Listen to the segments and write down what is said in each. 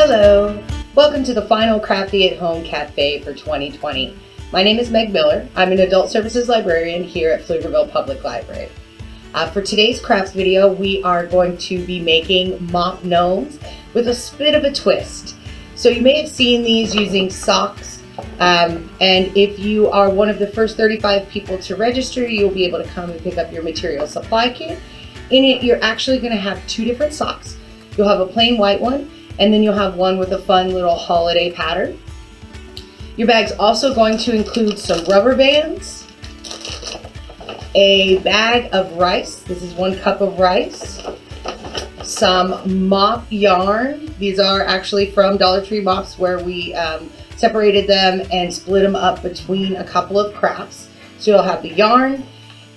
Hello, welcome to the final Crafty at Home Cafe for 2020. My name is Meg Miller. I'm an adult services librarian here at Pflugerville Public Library. For today's crafts video, we are going to be making mop gnomes with a bit of a twist. So you may have seen these using socks, and if you are one of the first 35 people to register, you'll be able to come and pick up your material supply kit. In it, you're actually going to have two different socks. You'll have a plain white one, and then you'll have one with a fun little holiday pattern. Your bag's also going to include some rubber bands, a bag of rice, this is 1 cup of rice, some mop yarn. These are actually from Dollar Tree Mops, where we separated them and split them up between a couple of crafts. So you'll have the yarn,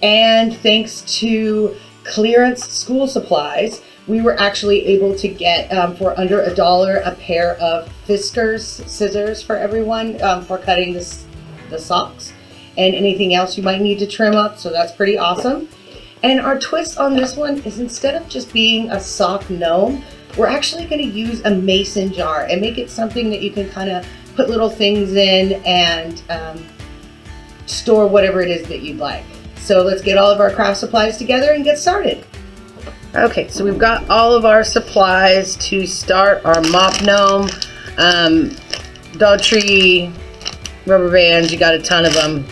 and thanks to clearance school supplies, we were actually able to get for under $1 a pair of Fiskars scissors for everyone for cutting the socks and anything else you might need to trim up, so that's pretty awesome. And our twist on this one is, instead of just being a sock gnome, we're actually going to use a mason jar and make it something that you can kind of put little things in and store whatever it is that you'd like. So let's get all of our craft supplies together and get started. Okay, so we've got all of our supplies to start our mop gnome. Dollar Tree rubber bands, you got a ton of them.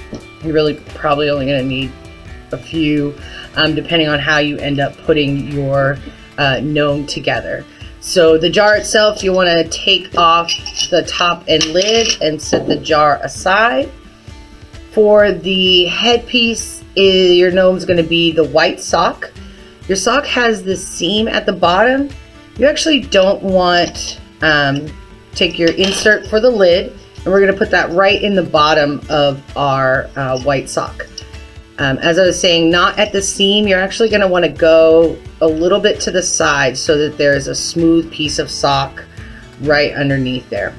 You're really probably only going to need a few, depending on how you end up putting your gnome together. So the jar itself, you want to take off the top and lid and set the jar aside. For the headpiece, your gnome's going to be the white sock. Your sock has this seam at the bottom. You actually don't want, take your insert for the lid, and we're going to put that right in the bottom of our white sock. As I was saying, not at the seam. You're actually going to want to go a little bit to the side so that there's a smooth piece of sock right underneath there.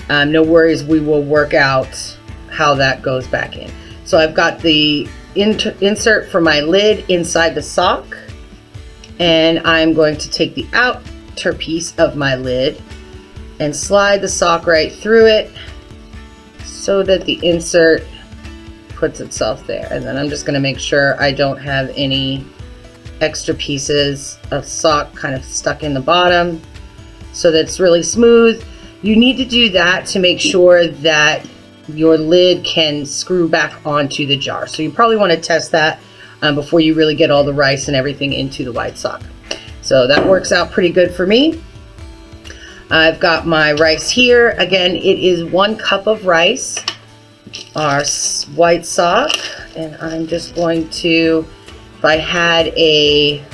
No worries, we will work out how that goes back in. So I've got the insert for my lid inside the sock, and I'm going to take the outer piece of my lid and slide the sock right through it so that the insert puts itself there. And then I'm just going to make sure I don't have any extra pieces of sock kind of stuck in the bottom, so that it's really smooth. You need to do that to make sure that your lid can screw back onto the jar. So you probably want to test that before you really get all the rice and everything into the white sock. So that works out pretty good for me. I've got my rice here. Again, it is 1 cup of rice, our white sock, and I'm just going to, if I had a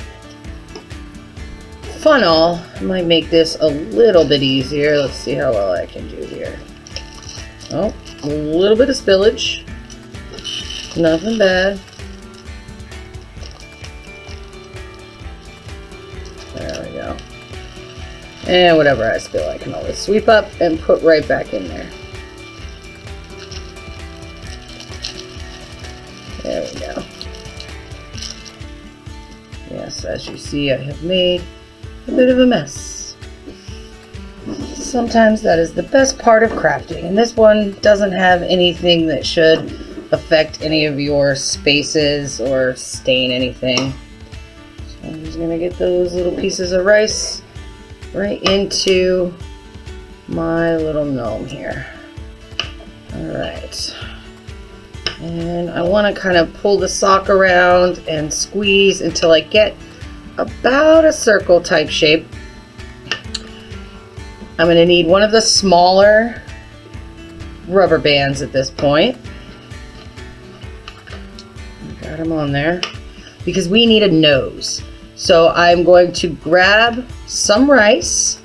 funnel, I might make this a little bit easier. Let's see how well I can do here. Oh, a little bit of spillage, nothing bad. There we go. And whatever I spill, I can always sweep up and put right back in there. There we go. Yes, as you see, I have made a bit of a mess. Sometimes that is the best part of crafting, and this one doesn't have anything that should affect any of your spaces or stain anything. So I'm just going to get those little pieces of rice right into my little gnome here. Alright, and I want to kind of pull the sock around and squeeze until I get about a circle type shape. I'm going to need one of the smaller rubber bands at this point. Got them on there because we need a nose. So I'm going to grab some rice,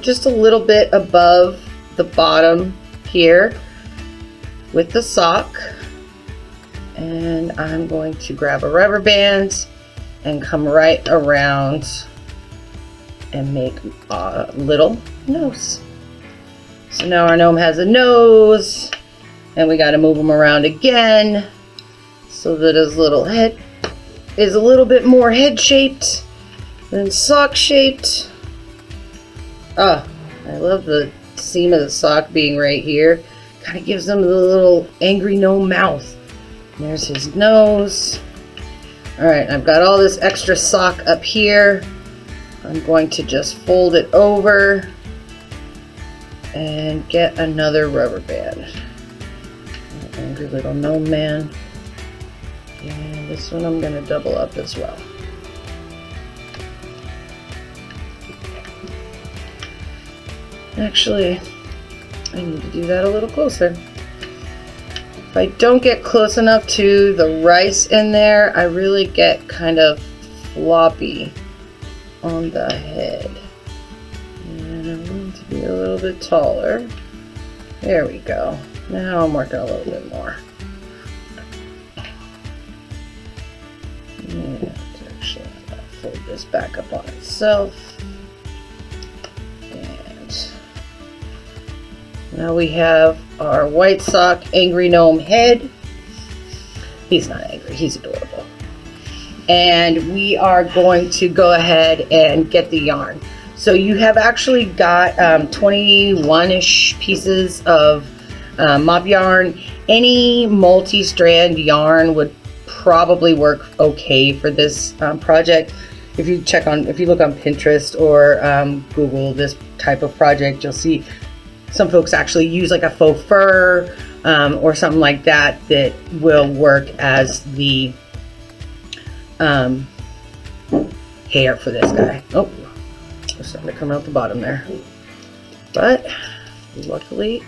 just a little bit above the bottom here with the sock, and I'm going to grab a rubber band and come right around and make a little nose. So now our gnome has a nose, and we got to move him around again so that his little head is a little bit more head shaped than sock shaped. Ah, I love the seam of the sock being right here. Kind of gives him the little angry gnome mouth. And there's his nose. Alright, I've got all this extra sock up here. I'm going to just fold it over and get another rubber band. Angry little gnome man. And this one I'm going to double up as well. Actually, I need to do that a little closer. If I don't get close enough to the rice in there, I really get kind of floppy on the head. And I want to be a little bit taller. There we go. Now I'm working a little bit more. And actually, I'm going to fold this back up on itself. And now we have our white sock angry gnome head. He's not angry, he's adorable. And we are going to go ahead and get the yarn. So you have actually got 21-ish pieces of mop yarn. Any multi-strand yarn would probably work okay for this project. If you look on Pinterest or Google this type of project, you'll see some folks actually use like a faux fur or something like that that will work as the hair for this guy. Oh, it's starting to come out the bottom there. But luckily,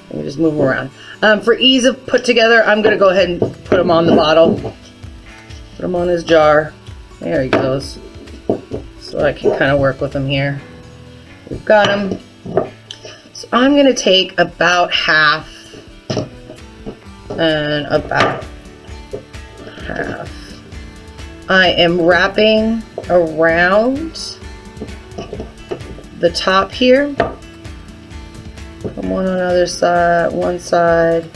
let me just move them around. For ease of put together, I'm going to go ahead and put him on the bottle. Put him on his jar. There he goes. So I can kind of work with him here. We've got him. So I'm going to take about half and about half. I am wrapping around the top here. Come on other side, one side,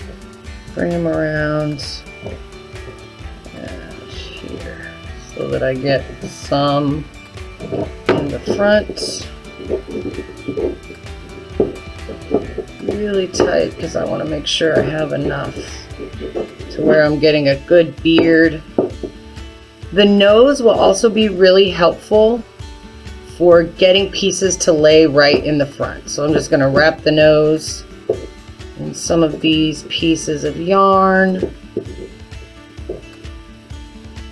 bring them around and here so that I get some in the front. Really tight because I want to make sure I have enough to where I'm getting a good beard. The nose will also be really helpful for getting pieces to lay right in the front. So I'm just going to wrap the nose in some of these pieces of yarn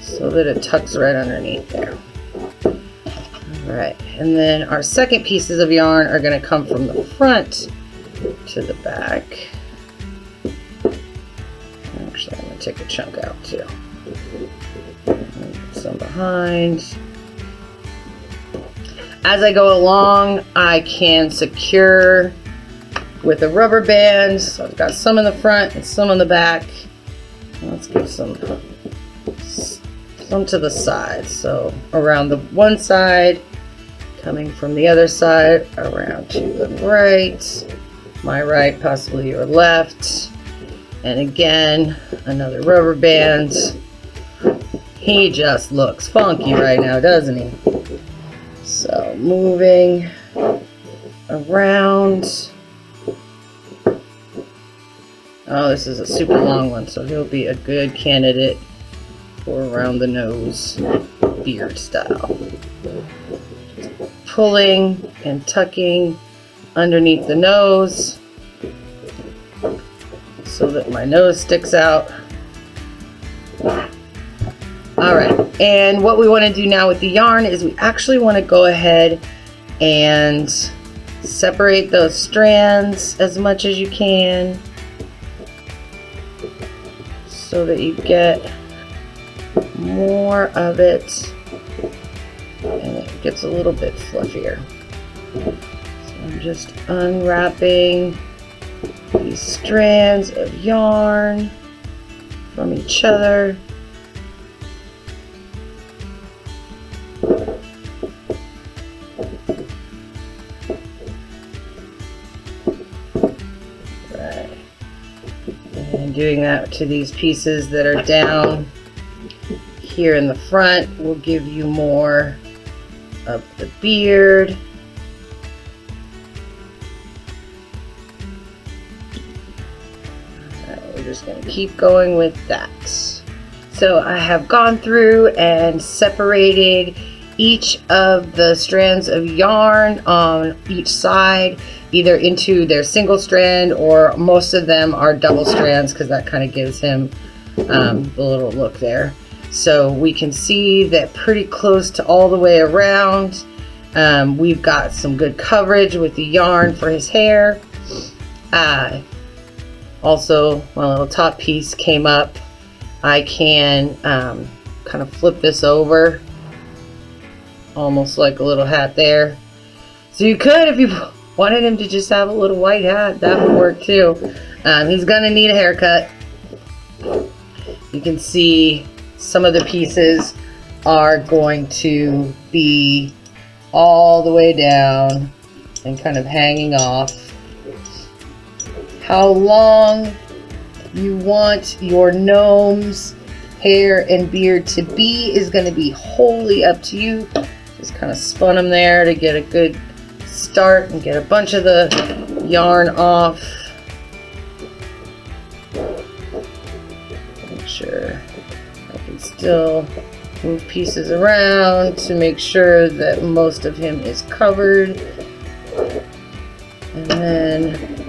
so that it tucks right underneath there. Alright, and then our second pieces of yarn are going to come from the front to the back. Actually, I'm going to take a chunk out too. Some behind. As I go along, I can secure with a rubber band. So I've got some in the front and some on the back. Let's give some to the side. So around the one side, coming from the other side, around to the right, my right, possibly your left. And again, another rubber band. He just looks funky right now, doesn't he? So moving around. Oh, this is a super long one, so he'll be a good candidate for around the nose beard style. Just pulling and tucking underneath the nose so that my nose sticks out. Alright, and what we want to do now with the yarn is we actually want to go ahead and separate those strands as much as you can so that you get more of it and it gets a little bit fluffier. So I'm just unwrapping these strands of yarn from each other. Doing that to these pieces that are down here in the front will give you more of the beard. just going to keep going with that. So I have gone through and separated each of the strands of yarn on each side, either into their single strand, or most of them are double strands because that kind of gives him the little look there. So we can see that pretty close to all the way around. We've got some good coverage with the yarn for his hair. Also, my little top piece came up. I can kind of flip this over, almost like a little hat there. So you could, if you wanted him to just have a little white hat, that would work too. He's gonna need a haircut. You can see some of the pieces are going to be all the way down and kind of hanging off. How long you want your gnome's hair and beard to be is going to be wholly up to you. Just kind of spun them there to get a good start and get a bunch of the yarn off. Make sure I can still move pieces around to make sure that most of him is covered. And then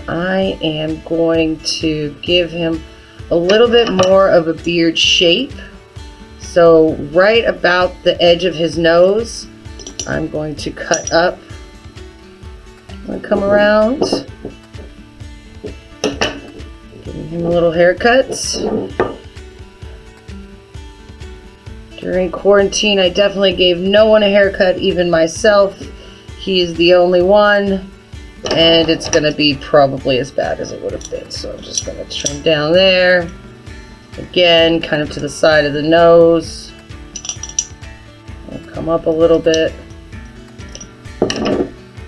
I am going to give him a little bit more of a beard shape. So right about the edge of his nose, I'm going to cut up. I'm going to come around, giving him a little haircut. During quarantine, I definitely gave no one a haircut, even myself. He is the only one. And it's going to be probably as bad as it would have been. So I'm just going to trim down there. Again, kind of to the side of the nose. I'll come up a little bit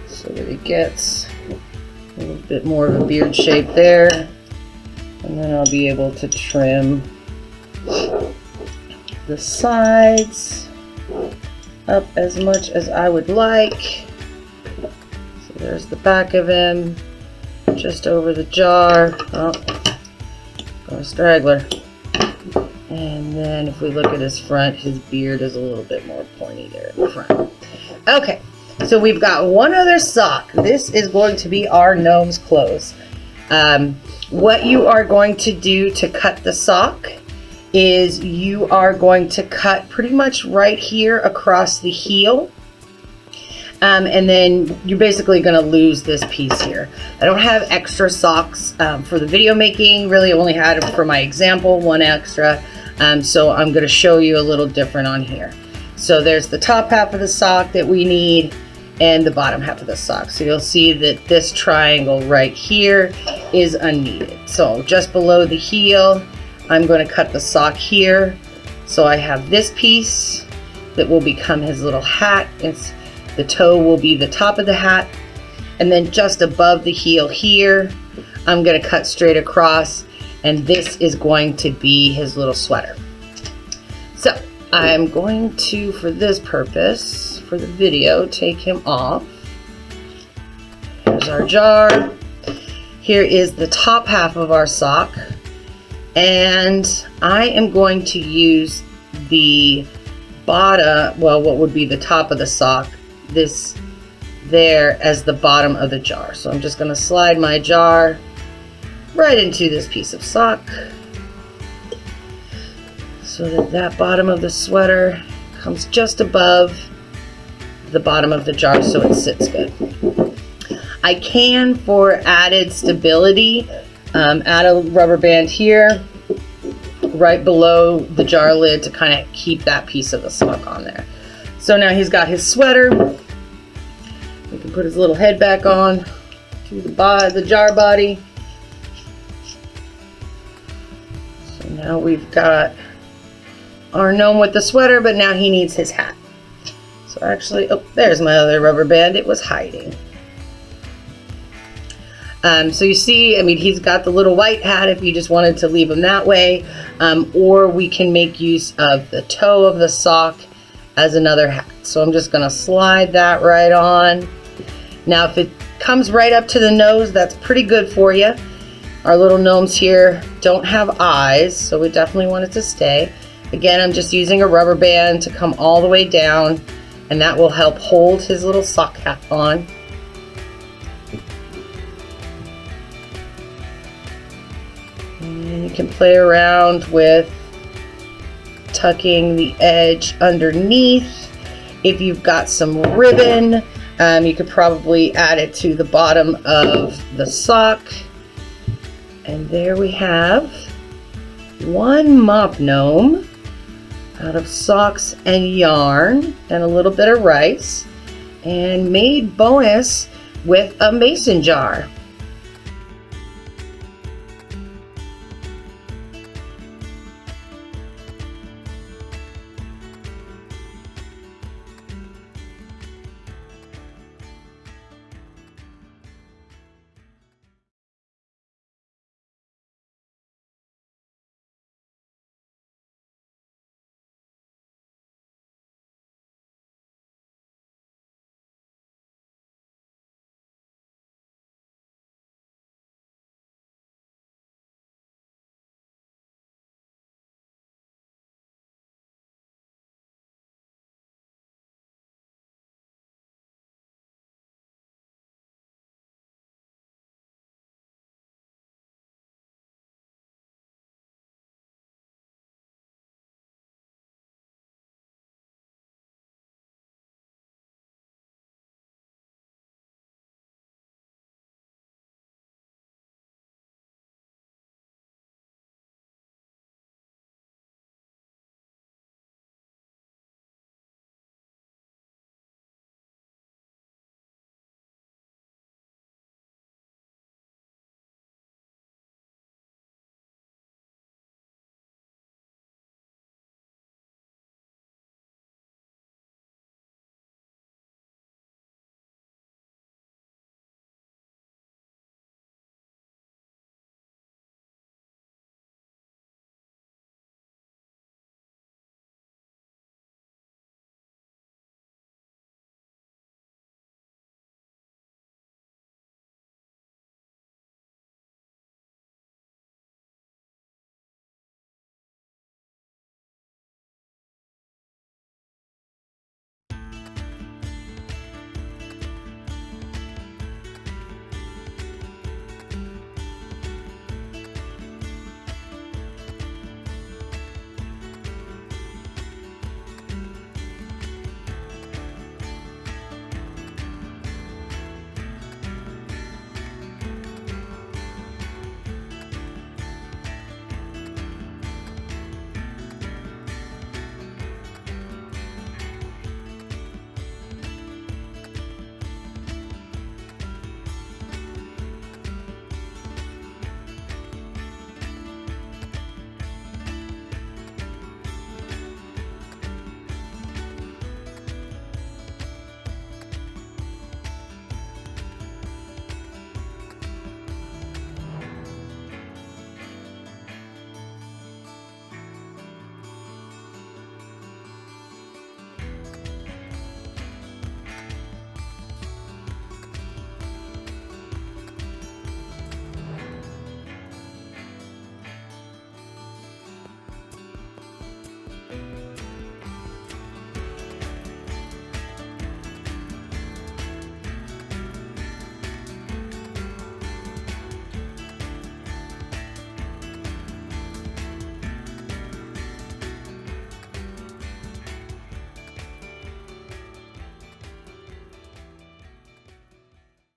so that it gets a little bit more of a beard shape there. And then I'll be able to trim the sides up as much as I would like. There's the back of him, just over the jar. Oh, got a straggler. And then if we look at his front, his beard is a little bit more pointy there in the front. Okay, so we've got one other sock. This is going to be our gnome's clothes. What you are going to do to cut the sock is you are going to cut pretty much right here across the heel. And then you're basically going to lose this piece here. I don't have extra socks for the video making. Really only had for my example one extra. So I'm going to show you a little different on here. So there's the top half of the sock that we need and the bottom half of the sock. So you'll see that this triangle right here is unneeded. So just below the heel, I'm going to cut the sock here. So I have this piece that will become his little hat. The toe will be the top of the hat, and then just above the heel here, I'm going to cut straight across, and this is going to be his little sweater. So I'm going to, for this purpose, for the video, take him off. Here's our jar. Here is the top half of our sock, and I am going to use the bottom, well, what would be the top of the sock, this there as the bottom of the jar. So I'm just going to slide my jar right into this piece of sock so that that bottom of the sweater comes just above the bottom of the jar so it sits good. I can, for added stability, add a rubber band here right below the jar lid to kind of keep that piece of the sock on there. So now he's got his sweater. We can put his little head back on to the jar body. So now we've got our gnome with the sweater, but now he needs his hat. So actually, oh, there's my other rubber band. It was hiding. So you see, I mean, he's got the little white hat if you just wanted to leave him that way. Or we can make use of the toe of the sock as another hat. So I'm just going to slide that right on. Now if it comes right up to the nose, that's pretty good for you. Our little gnomes here don't have eyes, so we definitely want it to stay. Again, I'm just using a rubber band to come all the way down, and that will help hold his little sock hat on. And you can play around with tucking the edge underneath. If you've got some ribbon, you could probably add it to the bottom of the sock. And there we have one mop gnome out of socks and yarn and a little bit of rice, and made bonus with a mason jar.